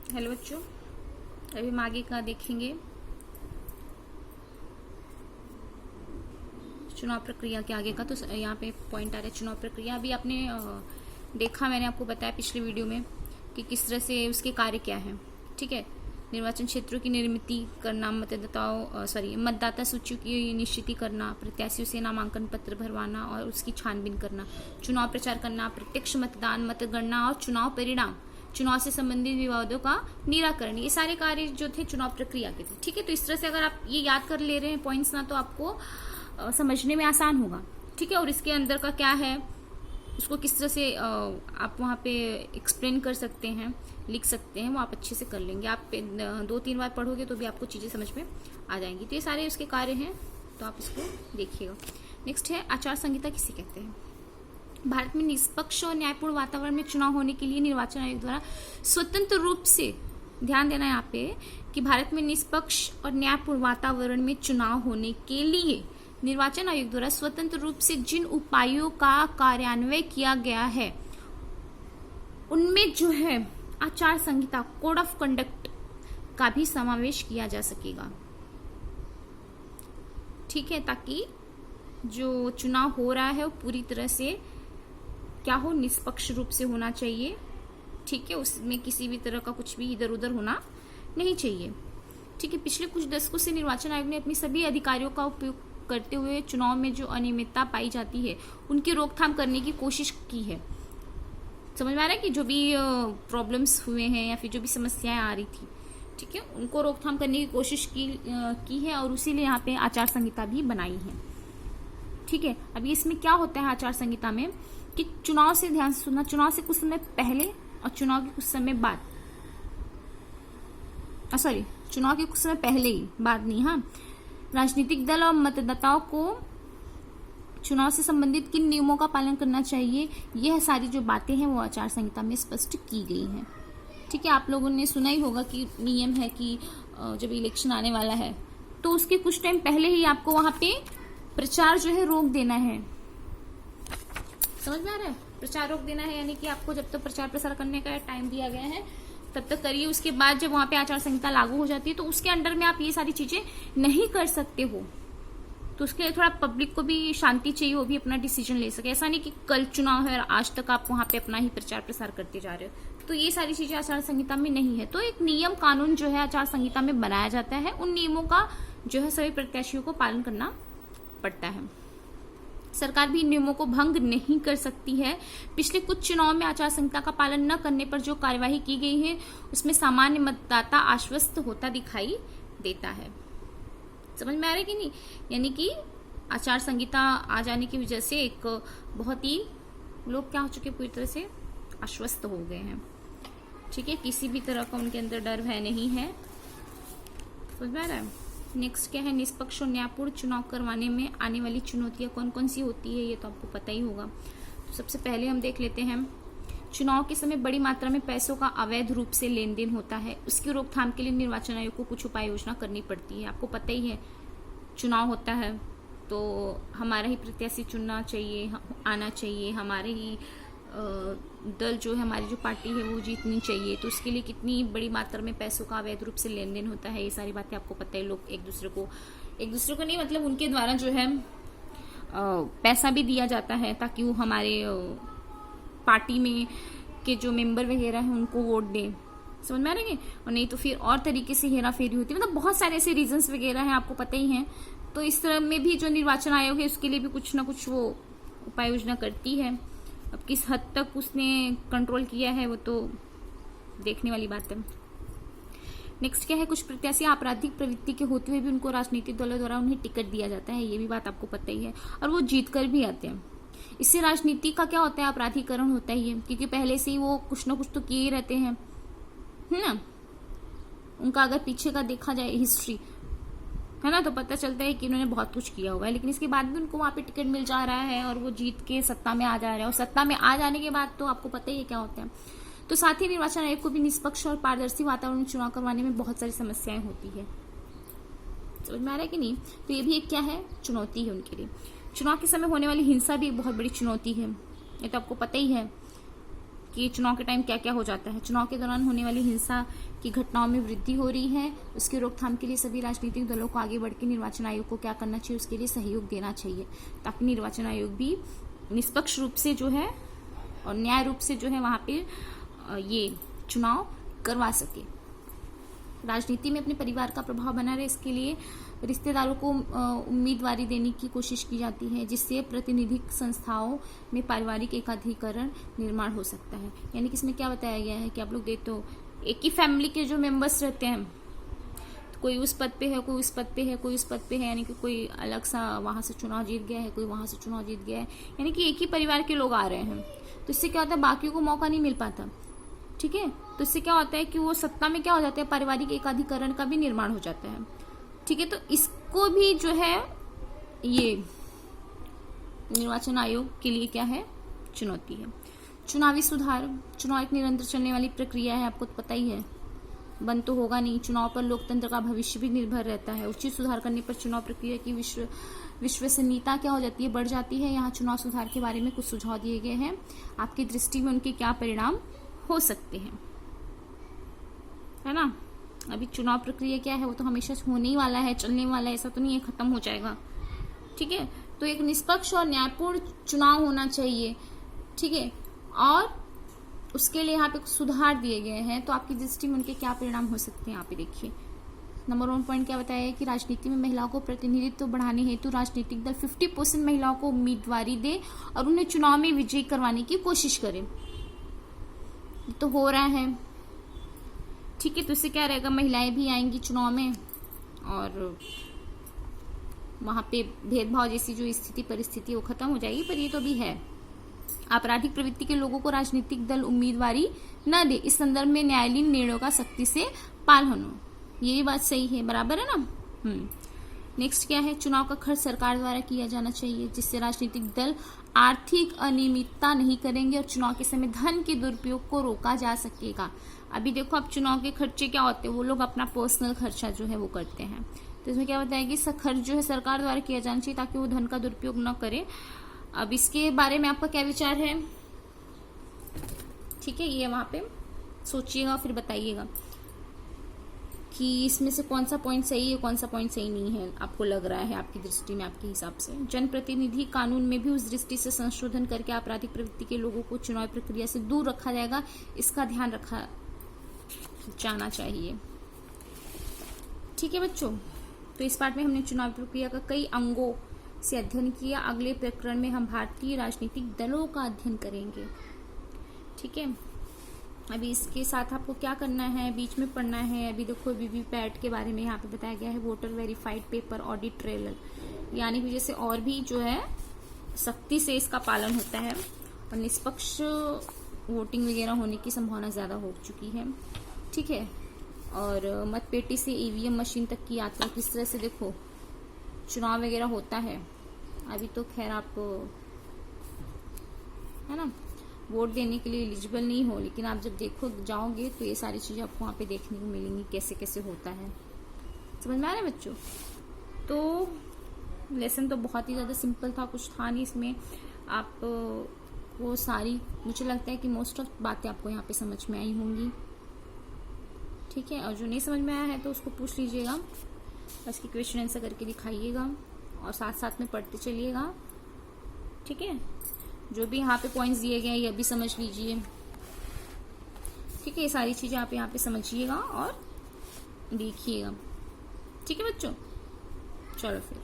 Hello बच्चों, अभी हम आगे का देखेंगे चुनाव प्रक्रिया के आगे का। तो यहाँ पे पॉइंट आ रहा है चुनाव प्रक्रिया। अभी आपने देखा, मैंने आपको बताया पिछले वीडियो में कि किस तरह से उसके कार्य क्या है। ठीक है, निर्वाचन क्षेत्रों की निर्मित करना, मतदाता सूची की निश्चित करना, प्रत्याशियों से नामांकन पत्र भरवाना और उसकी छानबीन करना, चुनाव प्रचार करना, प्रत्यक्ष मतदान, मतगणना और चुनाव परिणाम, चुनाव से संबंधित विवादों का निराकरण, ये सारे कार्य जो थे चुनाव प्रक्रिया के थे। ठीक है, तो इस तरह से अगर आप ये याद कर ले रहे हैं पॉइंट्स ना, तो आपको समझने में आसान होगा। ठीक है, और इसके अंदर का क्या है उसको किस तरह से आप वहाँ पे एक्सप्लेन कर सकते हैं, लिख सकते हैं, वो आप अच्छे से कर लेंगे। आप 2-3 बार पढ़ोगे तो भी आपको चीज़ें समझ में आ जाएंगी। तो ये सारे उसके कार्य हैं, तो आप इसको देखिएगा। नेक्स्ट है आचार संहिता किसे कहते हैं। भारत में निष्पक्ष और न्यायपूर्ण वातावरण में चुनाव होने के लिए निर्वाचन आयोग द्वारा स्वतंत्र रूप से, ध्यान देना यहाँ पे कि भारत में निष्पक्ष और न्यायपूर्ण वातावरण में चुनाव होने के लिए निर्वाचन आयोग द्वारा स्वतंत्र रूप से जिन उपायों का कार्यान्वयन किया गया है उनमें जो है आचार संहिता, कोड ऑफ कंडक्ट का भी समावेश किया जा सकेगा। ठीक है, ताकि जो चुनाव हो रहा है वो पूरी तरह से क्या हो, निष्पक्ष रूप से होना चाहिए। ठीक है, उसमें किसी भी तरह का कुछ भी इधर उधर होना नहीं चाहिए। ठीक है, पिछले कुछ दशकों से निर्वाचन आयोग ने अपनी सभी अधिकारियों का उपयोग करते हुए चुनाव में जो अनियमितता पाई जाती है उनकी रोकथाम करने की कोशिश की है। समझ में आ रहा है कि जो भी प्रॉब्लम्स हुए हैं या फिर जो भी समस्याएं आ रही थी, ठीक है, उनको रोकथाम करने की कोशिश की है और उसी लिए यहाँ पे आचार संहिता भी बनाई है। ठीक है, अभी इसमें क्या होता है आचार संहिता में कि चुनाव से, ध्यान से सुनना, चुनाव से कुछ समय पहले और चुनाव के कुछ समय बाद, चुनाव के कुछ समय पहले ही, बाद नहीं, हाँ, राजनीतिक दल और मतदाताओं को चुनाव से संबंधित किन नियमों का पालन करना चाहिए, यह सारी जो बातें हैं वो आचार संहिता में स्पष्ट की गई हैं। ठीक है, आप लोगों ने सुना ही होगा कि नियम है कि जब इलेक्शन आने वाला है तो उसके कुछ टाइम पहले ही आपको वहां पे प्रचार जो है रोक देना है। समझ में आ रहा है, प्रचार रोक देना है, यानी कि आपको जब तक प्रचार प्रसार करने का टाइम दिया गया है तब तक करिए। उसके बाद जब वहां पे आचार संहिता लागू हो जाती है तो उसके अंडर में आप ये सारी चीजें नहीं कर सकते हो। तो उसके लिए थोड़ा पब्लिक को भी शांति चाहिए, वो भी अपना डिसीजन ले सके। ऐसा नहीं कि कल चुनाव है और आज तक आप वहां पे अपना ही प्रचार प्रसार करते जा रहे हो। तो ये सारी चीजें आचार संहिता में नहीं है। तो एक नियम कानून जो है आचार संहिता में बनाया जाता है, उन नियमों का जो है सभी प्रत्याशियों को पालन करना पड़ता है। सरकार भी इन नियमों को भंग नहीं कर सकती है। पिछले कुछ चुनाव में आचार संहिता का पालन न करने पर जो कार्यवाही की गई है उसमें सामान्य मतदाता आश्वस्त होता दिखाई देता है। समझ में आ रहा है कि नहीं, यानी कि आचार संहिता आ जाने की वजह से एक बहुत ही लोग क्या हो चुके, पूरी तरह से आश्वस्त हो गए हैं। ठीक है, किसी भी तरह का उनके अंदर डर भय नहीं है। समझ में आ रहा है। नेक्स्ट क्या है, निष्पक्ष और न्यायपूर्ण चुनाव करवाने में आने वाली चुनौतियां कौन कौन सी होती है, ये तो आपको पता ही होगा। तो सबसे पहले हम देख लेते हैं, चुनाव के समय बड़ी मात्रा में पैसों का अवैध रूप से लेन देन होता है। उसकी रोकथाम के लिए निर्वाचन आयोग को कुछ उपाय योजना करनी पड़ती है। आपको पता ही है, चुनाव होता है तो हमारा ही प्रत्याशी चुनना चाहिए, आना चाहिए, हमारे ही दल जो है, हमारी जो पार्टी है वो जीतनी चाहिए। तो उसके लिए कितनी बड़ी मात्रा में पैसों का अवैध रूप से लेन देन होता है, ये सारी बातें आपको पता है। लोग एक दूसरे को नहीं, मतलब उनके द्वारा जो है पैसा भी दिया जाता है ताकि वो हमारे पार्टी में के जो मेंबर वगैरह हैं उनको वोट दें। समझ में आ रहे हैं, और नहीं तो फिर और तरीके से हेरा फेरी होती है। मतलब बहुत सारे ऐसे रीजंस वगैरह हैं, आपको पता ही है। तो इस तरह में भी जो निर्वाचन आयोग है उसके लिए भी कुछ ना कुछ वो उपाय योजना करती है। अब किस हद तक उसने कंट्रोल किया है वो तो देखने वाली बात है। नेक्स्ट क्या है, कुछ प्रत्याशी आपराधिक प्रवृत्ति के होते हुए भी उनको राजनीतिक दलों द्वारा उन्हें टिकट दिया जाता है, ये भी बात आपको पता ही है, और वो जीत कर भी आते हैं। इससे राजनीति का क्या होता है, अपराधीकरण होता ही है, क्योंकि पहले से ही वो कुछ ना कुछ तो किए ही रहते हैं, है ना। उनका अगर पीछे का देखा जाए हिस्ट्री, है ना, तो पता चलता है कि उन्होंने बहुत कुछ किया हुआ है, लेकिन इसके बाद भी उनको वहां पे टिकट मिल जा रहा है और वो जीत के सत्ता में आ जा रहा है। और सत्ता में आ जाने के बाद तो आपको पता ही है क्या होता है। तो साथ ही निर्वाचन आयोग को भी निष्पक्ष और पारदर्शी वातावरण में चुनाव करवाने में बहुत सारी समस्याएं होती है। समझ में आ रहा है कि नहीं। तो ये भी एक क्या है, चुनौती है उनके लिए। चुनाव के समय होने वाली हिंसा भी एक बहुत बड़ी चुनौती है, ये तो आपको पता ही है कि चुनाव के टाइम क्या क्या हो जाता है। चुनाव के दौरान होने वाली हिंसा की घटनाओं में वृद्धि हो रही है, उसकी रोकथाम के लिए सभी राजनीतिक दलों को आगे बढ़ के निर्वाचन आयोग को क्या करना चाहिए, उसके लिए सहयोग देना चाहिए, ताकि निर्वाचन आयोग भी निष्पक्ष रूप से जो है और न्याय रूप से जो है वहां पे ये चुनाव करवा सके। राजनीति में अपने परिवार का प्रभाव बना रहे, इसके लिए रिश्तेदारों को उम्मीदवारी देने की कोशिश की जाती है, जिससे प्रतिनिधिक संस्थाओं में पारिवारिक एकाधिकरण निर्माण हो सकता है। यानी कि इसमें क्या बताया गया है कि आप लोग देखते हो एक ही फैमिली के जो मेंबर्स रहते हैं, तो कोई उस पद पे है, कोई उस पद पे है, कोई उस पद पे है, यानी कि कोई अलग सा वहां से चुनाव जीत गया है, कोई वहां से चुनाव जीत गया है, यानी कि एक ही परिवार के लोग आ रहे हैं। तो इससे क्या होता है, बाकियों को मौका नहीं मिल पाता। ठीक है, तो इससे क्या होता है कि वो सत्ता में क्या हो जाता है, पारिवारिक एकाधिकरण का भी निर्माण हो जाता है। ठीक है, तो इसको भी जो है ये निर्वाचन आयोग के लिए क्या है, चुनौती है। चुनावी सुधार, चुनाव एक निरंतर चलने वाली प्रक्रिया है, आपको तो पता ही है, बंद तो होगा नहीं। चुनाव पर लोकतंत्र का भविष्य भी निर्भर रहता है। उचित सुधार करने पर चुनाव प्रक्रिया की विश्वसनीयता क्या हो जाती है, बढ़ जाती है। यहाँ चुनाव सुधार के बारे में कुछ सुझाव दिए गए हैं, आपकी दृष्टि में उनके क्या परिणाम हो सकते हैं, है ना। अभी चुनाव प्रक्रिया क्या है, वो तो हमेशा होने ही वाला है, चलने वाला है, ऐसा तो नहीं है खत्म हो जाएगा। ठीक है, तो एक निष्पक्ष और न्यायपूर्ण चुनाव होना चाहिए। ठीक है, और उसके लिए यहाँ पे कुछ सुधार दिए गए हैं, तो आपकी दृष्टि में उनके क्या परिणाम हो सकते हैं, यहाँ पे देखिए। नंबर 1 पॉइंट क्या बताया है कि राजनीति में महिलाओं को प्रतिनिधित्व बढ़ाने हेतु राजनीतिक दल 50% महिलाओं को उम्मीदवारी दे और उन्हें चुनाव में विजयी करवाने की कोशिश करे। तो हो रहा है। ठीक है, तो इससे क्या रहेगा, महिलाएं भी आएंगी चुनाव में और वहां पे भेदभाव जैसी जो स्थिति परिस्थिति वो खत्म हो जाएगी। पर ये तो भी है, आपराधिक प्रवृत्ति के लोगों को राजनीतिक दल उम्मीदवारी न दे, इस संदर्भ में न्यायालयीन निर्णयों का सख्ती से पालन होना, ये भी बात सही है, बराबर है ना। नेक्स्ट क्या है, चुनाव का खर्च सरकार द्वारा किया जाना चाहिए, जिससे राजनीतिक दल आर्थिक अनियमितता नहीं करेंगे और चुनाव के समय धन के दुरुपयोग को रोका जा सकेगा। अभी देखो, अब चुनाव के खर्चे क्या होते हैं, वो लोग अपना पर्सनल खर्चा जो है वो करते हैं, तो इसमें क्या बताया कि खर्च जो है सरकार द्वारा किया जाना चाहिए, ताकि वो धन का दुरुपयोग न करे। अब इसके बारे में आपका क्या विचार है, ठीक है, ये वहां पे सोचिएगा फिर बताइएगा कि इसमें से कौन सा पॉइंट सही है, कौन सा पॉइंट सही नहीं है, आपको लग रहा है आपकी दृष्टि में, आपके हिसाब से। जनप्रतिनिधि कानून में भी उस दृष्टि से संशोधन करके आपराधिक प्रवृत्ति के लोगों को चुनाव प्रक्रिया से दूर रखा जाएगा, इसका ध्यान रखा जाना चाहिए। ठीक है बच्चों, तो इस पार्ट में हमने चुनाव प्रक्रिया का कई अंगों से अध्ययन किया। अगले प्रकरण में हम भारतीय राजनीतिक दलों का अध्ययन करेंगे। ठीक है, अभी इसके साथ आपको क्या करना है, बीच में पढ़ना है। अभी देखो वीवीपैट के बारे में यहाँ पे बताया गया है, voter verified paper audit trailer, यानी कि जैसे और भी जो है सख्ती से इसका पालन होता है और निष्पक्ष वोटिंग वगैरह होने की संभावना ज्यादा हो चुकी है। ठीक है, और मतपेटी से ईवीएम मशीन तक की यात्रा किस तरह से देखो चुनाव वगैरह होता है। अभी तो खैर आप है ना वोट देने के लिए एलिजिबल नहीं हो, लेकिन आप जब देखो जाओगे तो ये सारी चीजें आपको वहां पे देखने को मिलेंगी, कैसे कैसे होता है। समझ में आ रहा है बच्चों। तो लेसन तो बहुत ही ज्यादा सिंपल था, कुछ था नहीं इसमें। आप वो सारी, मुझे लगता है कि मोस्ट ऑफ बातें आपको यहाँ पे समझ में आई होंगी। ठीक है, और जो नहीं समझ में आया है तो उसको पूछ लीजिएगा, बस की क्वेश्चन आंसर करके दिखाइएगा और साथ साथ में पढ़ते चलिएगा। ठीक है, जो भी यहाँ पे पॉइंट्स दिए गए हैं ये भी समझ लीजिए। ठीक है, ये सारी चीजें आप यहाँ पे समझिएगा और देखिएगा। ठीक है बच्चों, चलो फिर।